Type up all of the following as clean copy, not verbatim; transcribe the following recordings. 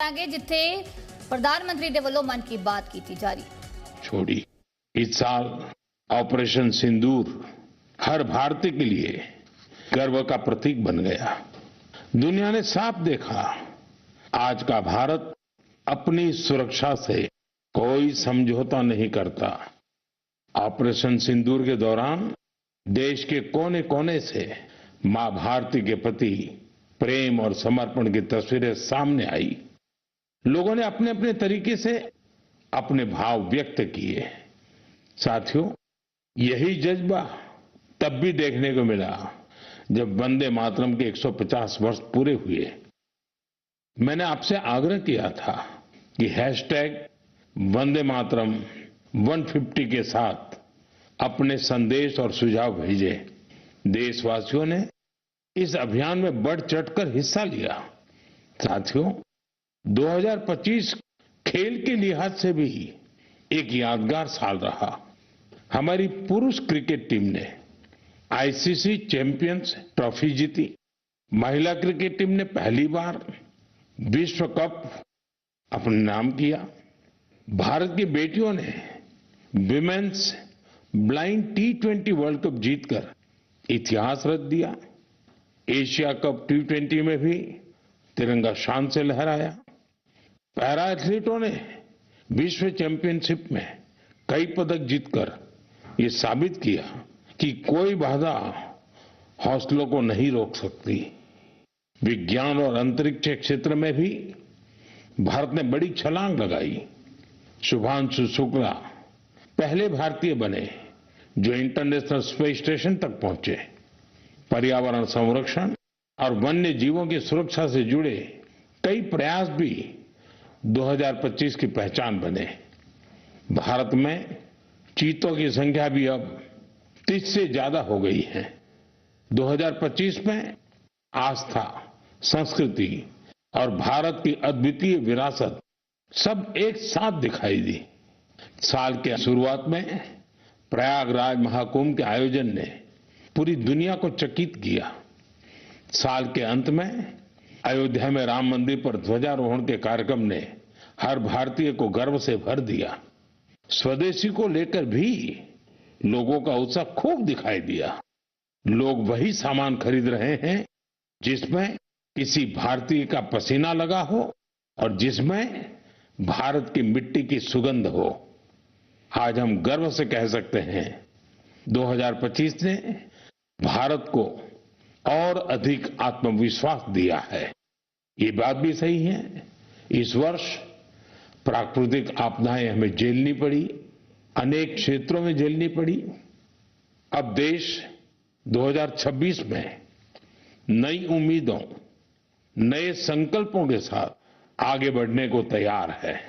आगे जिथे प्रधानमंत्री दे वल्लों मन की बात की जारी छोड़ी। इस साल ऑपरेशन सिंदूर हर भारतीय के लिए गर्व का प्रतीक बन गया। दुनिया ने साफ देखा, आज का भारत अपनी सुरक्षा से कोई समझौता नहीं करता। ऑपरेशन सिंदूर के दौरान देश के कोने कोने से मां भारती के प्रति प्रेम और समर्पण की तस्वीरें सामने आई। लोगों ने अपने अपने तरीके से अपने भाव व्यक्त किए। साथियों, यही जज्बा तब भी देखने को मिला जब वंदे मातरम के 150 वर्ष पूरे हुए। मैंने आपसे आग्रह किया था कि हैशटैग वंदे मातरम 150 के साथ अपने संदेश और सुझाव भेजें। देशवासियों ने इस अभियान में बढ़ चढ़कर हिस्सा लिया। साथियों, 2025 खेल के लिहाज से भी एक यादगार साल रहा। हमारी पुरुष क्रिकेट टीम ने आईसीसी चैंपियंस ट्रॉफी जीती। महिला क्रिकेट टीम ने पहली बार विश्व कप अपने नाम किया। भारत की बेटियों ने women's blind T20 world cup जीतकर इतिहास रच दिया। एशिया कप T20 में भी तिरंगा शान से लहराया। पैरा एथलीटों ने विश्व चैंपियनशिप में कई पदक जीतकर ये साबित किया कि कोई बाधा हौसलों को नहीं रोक सकती। विज्ञान और अंतरिक्ष क्षेत्र में भी भारत ने बड़ी छलांग लगाई। शुभांशु शुक्ला पहले भारतीय बने जो इंटरनेशनल स्पेस स्टेशन तक पहुंचे। पर्यावरण संरक्षण और वन्य जीवों की सुरक्षा से जुड़े कई प्रयास भी 2025 की पहचान बने। भारत में चीतों की संख्या भी अब 30 से ज्यादा हो गई है। 2025 में आस्था, संस्कृति और भारत की अद्वितीय विरासत सब एक साथ दिखाई दी। साल के शुरुआत में प्रयागराज महाकुंभ के आयोजन ने पूरी दुनिया को चकित किया। साल के अंत में अयोध्या में राम मंदिर पर ध्वजारोहण के कार्यक्रम ने हर भारतीय को गर्व से भर दिया। स्वदेशी को लेकर भी लोगों का उत्साह खूब दिखाई दिया। लोग वही सामान खरीद रहे हैं जिसमें किसी भारतीय का पसीना लगा हो और जिसमें भारत की मिट्टी की सुगंध हो। आज हम गर्व से कह सकते हैं 2025 ने भारत को और अधिक आत्मविश्वास दिया है। ये बात भी सही है, इस वर्ष प्राकृतिक आपदाएं हमें झेलनी पड़ी, अनेक क्षेत्रों में झेलनी पड़ी। अब देश 2026 में नई उम्मीदों, नए संकल्पों के साथ आगे बढ़ने को तैयार है।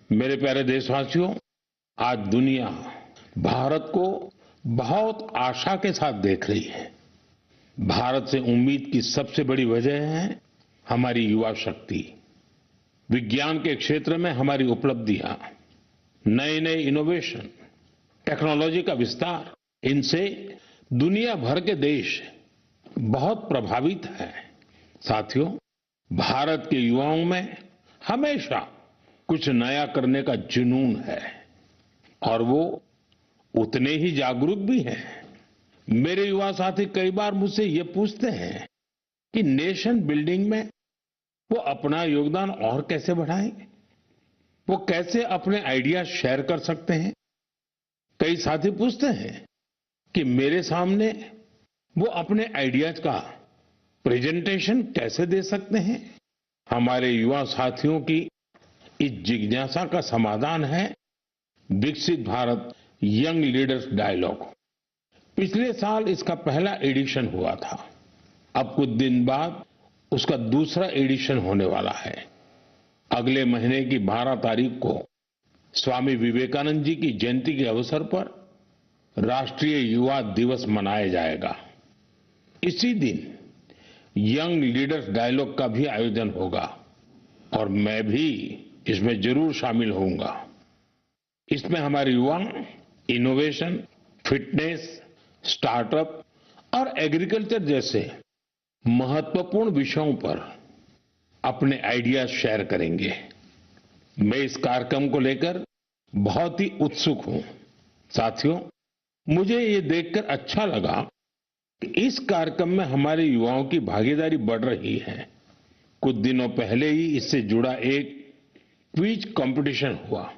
मेरे प्यारे देशवासियों, आज दुनिया भारत को बहुत आशा के साथ देख रही है। भारत से उम्मीद की सबसे बड़ी वजह है हमारी युवा शक्ति। विज्ञान के क्षेत्र में हमारी उपलब्धियां, नए नए इनोवेशन, टेक्नोलॉजी का विस्तार, इनसे दुनिया भर के देश बहुत प्रभावित हैं। साथियों, भारत के युवाओं में हमेशा कुछ नया करने का जुनून है और वो उतने ही जागरूक भी हैं। मेरे युवा साथी कई बार मुझसे ये पूछते हैं कि नेशन बिल्डिंग में वो अपना योगदान और कैसे बढ़ाएं, वो कैसे अपने आइडिया शेयर कर सकते हैं। कई साथी पूछते हैं कि मेरे सामने वो अपने आइडियाज का प्रेजेंटेशन कैसे दे सकते हैं। हमारे युवा साथियों की इस जिज्ञासा का समाधान है विकसित भारत यंग लीडर्स डायलॉग। पिछले साल इसका पहला एडिशन हुआ था। अब कुछ दिन बाद उसका दूसरा एडिशन होने वाला है। अगले महीने की 12 तारीख को स्वामी विवेकानंद जी की जयंती के अवसर पर राष्ट्रीय युवा दिवस मनाया जाएगा। इसी दिन यंग लीडर्स डायलॉग का भी आयोजन होगा और मैं भी इसमें जरूर शामिल होऊंगा। इसमें हमारे युवा इनोवेशन, फिटनेस, स्टार्टअप और एग्रीकल्चर जैसे महत्वपूर्ण विषयों पर अपने आइडियाज शेयर करेंगे। मैं इस कार्यक्रम को लेकर बहुत ही उत्सुक हूं। साथियों, मुझे ये देखकर अच्छा लगा कि इस कार्यक्रम में हमारे युवाओं की भागीदारी बढ़ रही है। कुछ दिनों पहले ही इससे जुड़ा एक क्विज कंपटीशन हुआ।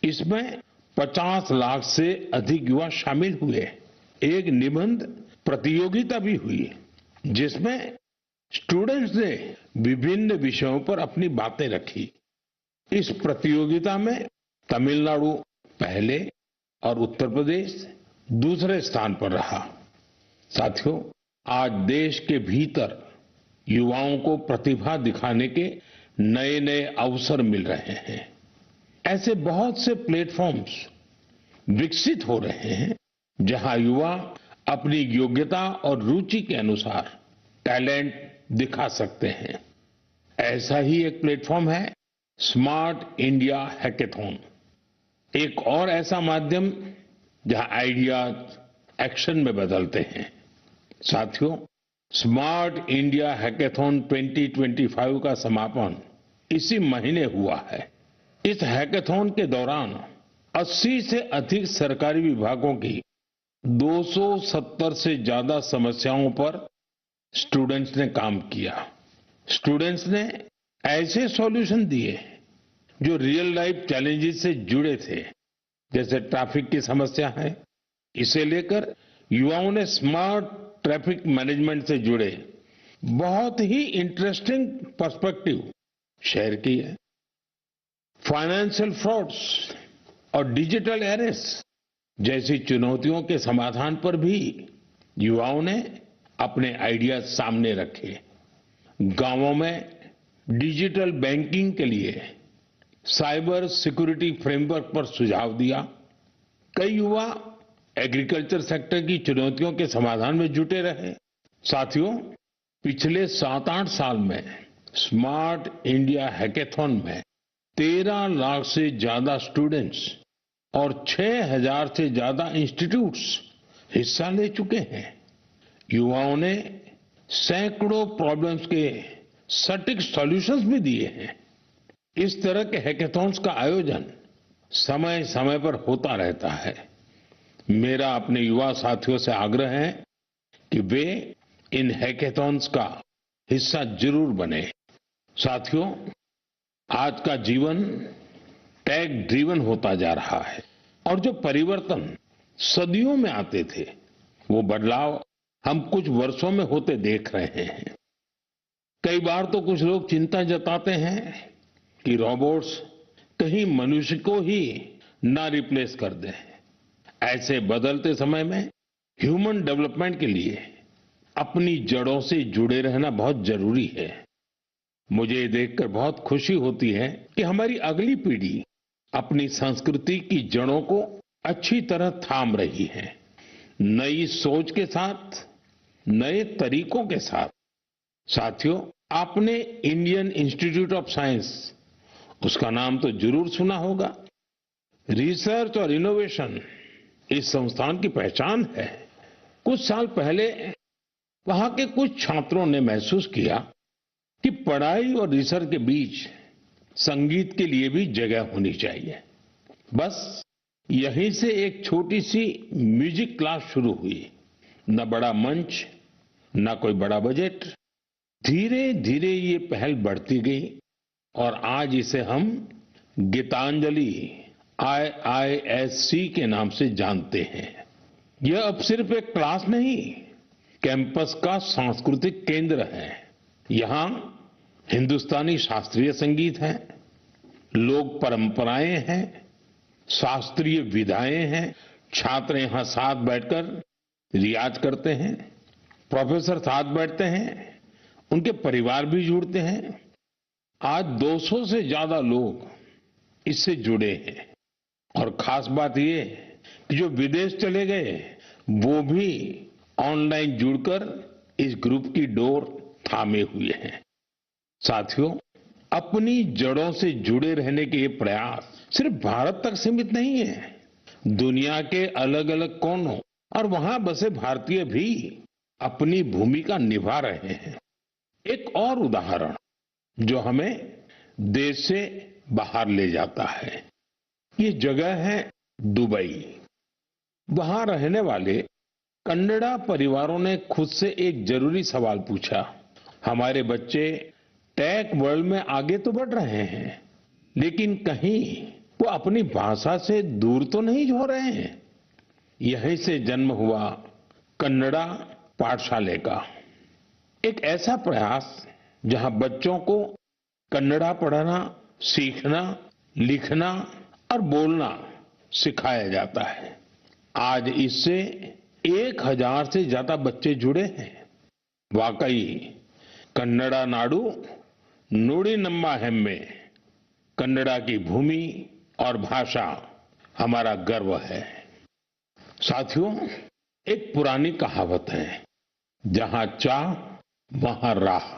इसमें 50 लाख से अधिक युवा शामिल हुए। एक निबंध प्रतियोगिता भी हुई, जिसमें स्टूडेंट्स ने विभिन्न विषयों पर अपनी बातें रखी। इस प्रतियोगिता में तमिलनाडु पहले और उत्तर प्रदेश दूसरे स्थान पर रहा। साथियों, आज देश के भीतर युवाओं को प्रतिभा दिखाने के नए नए अवसर मिल रहे हैं। ऐसे बहुत से प्लेटफॉर्म्स विकसित हो रहे हैं, जहां युवा अपनी योग्यता और रुचि के अनुसार टैलेंट दिखा सकते हैं। ऐसा ही एक प्लेटफॉर्म है स्मार्ट इंडिया हैकेथॉन। एक और ऐसा माध्यम जहां आइडियाज एक्शन में बदलते हैं। साथियों, स्मार्ट इंडिया हैकेथॉन 2025 का समापन इसी महीने हुआ है। इस हैकेथॉन के दौरान 80 से अधिक सरकारी विभागों की 270 से ज्यादा समस्याओं पर स्टूडेंट्स ने काम किया। स्टूडेंट्स ने ऐसे सॉल्यूशन दिए जो रियल लाइफ चैलेंजेस से जुड़े थे, जैसे ट्रैफिक की समस्या है। इसे लेकर युवाओं ने स्मार्ट ट्रैफिक मैनेजमेंट से जुड़े बहुत ही इंटरेस्टिंग पर्सपेक्टिव शेयर किए। फाइनेंशियल फ्रॉड्स और डिजिटल एरेस्ट जैसी चुनौतियों के समाधान पर भी युवाओं ने अपने आइडिया सामने रखे। गांवों में डिजिटल बैंकिंग के लिए साइबर सिक्योरिटी फ्रेमवर्क पर सुझाव दिया। कई युवा एग्रीकल्चर सेक्टर की चुनौतियों के समाधान में जुटे रहे। साथियों, पिछले 7-8 साल में स्मार्ट इंडिया हैकेथॉन में 13 लाख से ज्यादा स्टूडेंट्स और 6,000 से ज्यादा इंस्टीट्यूट्स हिस्सा ले चुके हैं। युवाओं ने सैकड़ों प्रॉब्लम्स के सटीक सॉल्यूशंस भी दिए हैं। इस तरह के हैकेथॉन्स का आयोजन समय समय पर होता रहता है। मेरा अपने युवा साथियों से आग्रह है कि वे इन हैकेथॉन्स का हिस्सा जरूर बने। साथियों, आज का जीवन टेक ड्रिवन होता जा रहा है और जो परिवर्तन सदियों में आते थे, वो बदलाव हम कुछ वर्षों में होते देख रहे हैं। कई बार तो कुछ लोग चिंता जताते हैं कि रोबोट्स कहीं मनुष्य को ही ना रिप्लेस कर दें। ऐसे बदलते समय में ह्यूमन डेवलपमेंट के लिए अपनी जड़ों से जुड़े रहना बहुत जरूरी है। मुझे ये देखकर बहुत खुशी होती है कि हमारी अगली पीढ़ी अपनी संस्कृति की जड़ों को अच्छी तरह थाम रही है। नई सोच के साथ, नए तरीकों के साथ। साथियों, आपने इंडियन इंस्टीट्यूट ऑफ साइंस, उसका नाम तो जरूर सुना होगा। रिसर्च और इनोवेशन इस संस्थान की पहचान है। कुछ साल पहले वहां के कुछ छात्रों ने महसूस किया कि पढ़ाई और रिसर्च के बीच संगीत के लिए भी जगह होनी चाहिए। बस यहीं से एक छोटी सी म्यूजिक क्लास शुरू हुई। न बड़ा मंच, न कोई बड़ा बजट। धीरे धीरे ये पहल बढ़ती गई और आज इसे हम गीतांजलि IISc के नाम से जानते हैं। यह अब सिर्फ एक क्लास नहीं, कैंपस का सांस्कृतिक केंद्र है। यहां हिंदुस्तानी शास्त्रीय संगीत है, लोक परंपराएं हैं, शास्त्रीय विधाएं हैं। छात्र यहां साथ बैठकर रियाज करते हैं, प्रोफेसर साथ बैठते हैं, उनके परिवार भी जुड़ते हैं। आज 200 से ज्यादा लोग इससे जुड़े हैं और खास बात ये कि जो विदेश चले गए वो भी ऑनलाइन जुड़कर इस ग्रुप की डोर थामे हुए हैं। साथियों, अपनी जड़ों से जुड़े रहने के ये प्रयास सिर्फ भारत तक सीमित नहीं है। दुनिया के अलग अलग कोनों और वहां बसे भारतीय भी अपनी भूमिका निभा रहे हैं। एक और उदाहरण जो हमें देश से बाहर ले जाता है। ये जगह है दुबई। वहां रहने वाले कन्नड़ा परिवारों ने खुद से एक जरूरी सवाल पूछा। हमारे बच्चे टेक वर्ल्ड में आगे तो बढ़ रहे हैं, लेकिन कहीं वो अपनी भाषा से दूर तो नहीं हो रहे हैं। यहीं से जन्म हुआ कन्नड़ा पाठशाले का, एक ऐसा प्रयास जहां बच्चों को कन्नड़ा पढ़ना, सीखना, लिखना और बोलना सिखाया जाता है। आज इससे 1000 से ज्यादा बच्चे जुड़े हैं। वाकई कन्नड़ा नाडु नुडी नम्मा हेम्मे, कन्नड़ा की भूमि और भाषा हमारा गर्व है। साथियों, एक पुरानी कहावत है, जहां चाह वहां राह।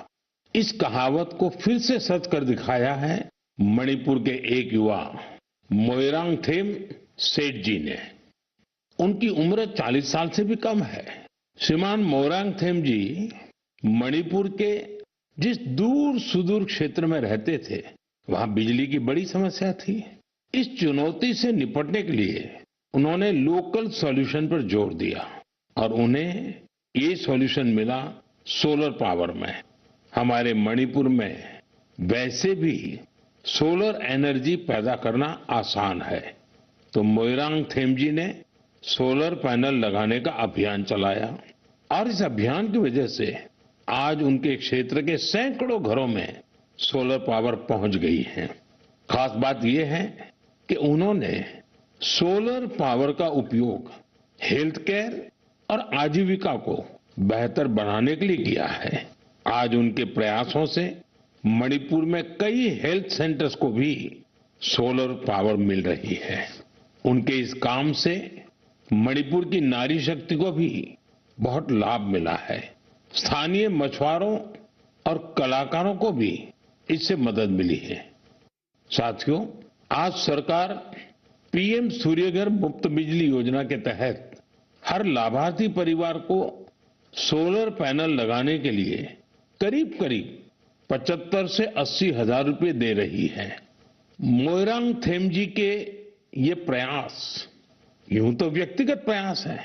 इस कहावत को फिर से सच कर दिखाया है मणिपुर के एक युवा मोइरांगथेम सेठ जी ने। उनकी उम्र 40 साल से भी कम है। श्रीमान मोइरांगथेम जी मणिपुर के जिस दूर सुदूर क्षेत्र में रहते थे, वहां बिजली की बड़ी समस्या थी। इस चुनौती से निपटने के लिए उन्होंने लोकल सॉल्यूशन पर जोर दिया और उन्हें ये सॉल्यूशन मिला सोलर पावर में। हमारे मणिपुर में वैसे भी सोलर एनर्जी पैदा करना आसान है, तो मोइरांगथेम जी ने सोलर पैनल लगाने का अभियान चलाया और इस अभियान की वजह से आज उनके क्षेत्र के सैकड़ों घरों में सोलर पावर पहुंच गई है। खास बात यह है कि उन्होंने सोलर पावर का उपयोग हेल्थ केयर और आजीविका को बेहतर बनाने के लिए किया है। आज उनके प्रयासों से मणिपुर में कई हेल्थ सेंटर्स को भी सोलर पावर मिल रही है। उनके इस काम से मणिपुर की नारी शक्ति को भी बहुत लाभ मिला है। स्थानीय मछुआरों और कलाकारों को भी इससे मदद मिली है। साथियों, आज सरकार पीएम सूर्यघर मुफ्त बिजली योजना के तहत हर लाभार्थी परिवार को सोलर पैनल लगाने के लिए करीब करीब 75 से 80 हजार रुपए दे रही है। मोइरांगथेम जी के ये प्रयास यूं तो व्यक्तिगत प्रयास है,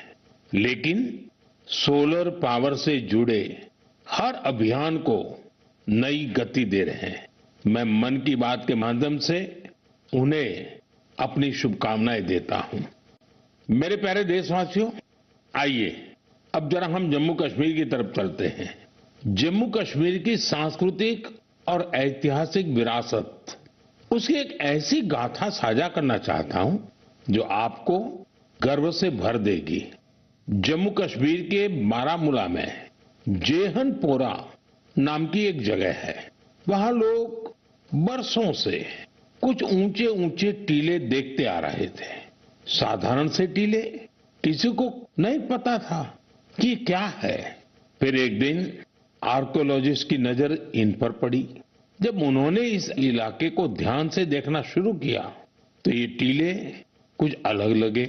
लेकिन सोलर पावर से जुड़े हर अभियान को नई गति दे रहे हैं। मैं मन की बात के माध्यम से उन्हें अपनी शुभकामनाएं देता हूं। मेरे प्यारे देशवासियों, आइए अब जरा हम जम्मू कश्मीर की तरफ चलते हैं। जम्मू कश्मीर की सांस्कृतिक और ऐतिहासिक विरासत, उसकी एक ऐसी गाथा साझा करना चाहता हूं जो आपको गर्व से भर देगी। जम्मू कश्मीर के बारामूला में जेहनपोरा नाम की एक जगह है। वहां लोग बरसों से कुछ ऊंचे ऊंचे टीले देखते आ रहे थे। साधारण से टीले, किसी को नहीं पता था कि क्या है। फिर एक दिन आर्कियोलॉजिस्ट की नजर इन पर पड़ी। जब उन्होंने इस इलाके को ध्यान से देखना शुरू किया तो ये टीले कुछ अलग लगे।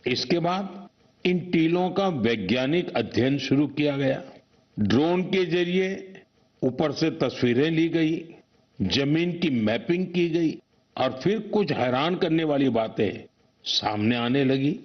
इसके बाद इन टीलों का वैज्ञानिक अध्ययन शुरू किया गया। ड्रोन के जरिए ऊपर से तस्वीरें ली गई, जमीन की मैपिंग की गई और फिर कुछ हैरान करने वाली बातें सामने आने लगी।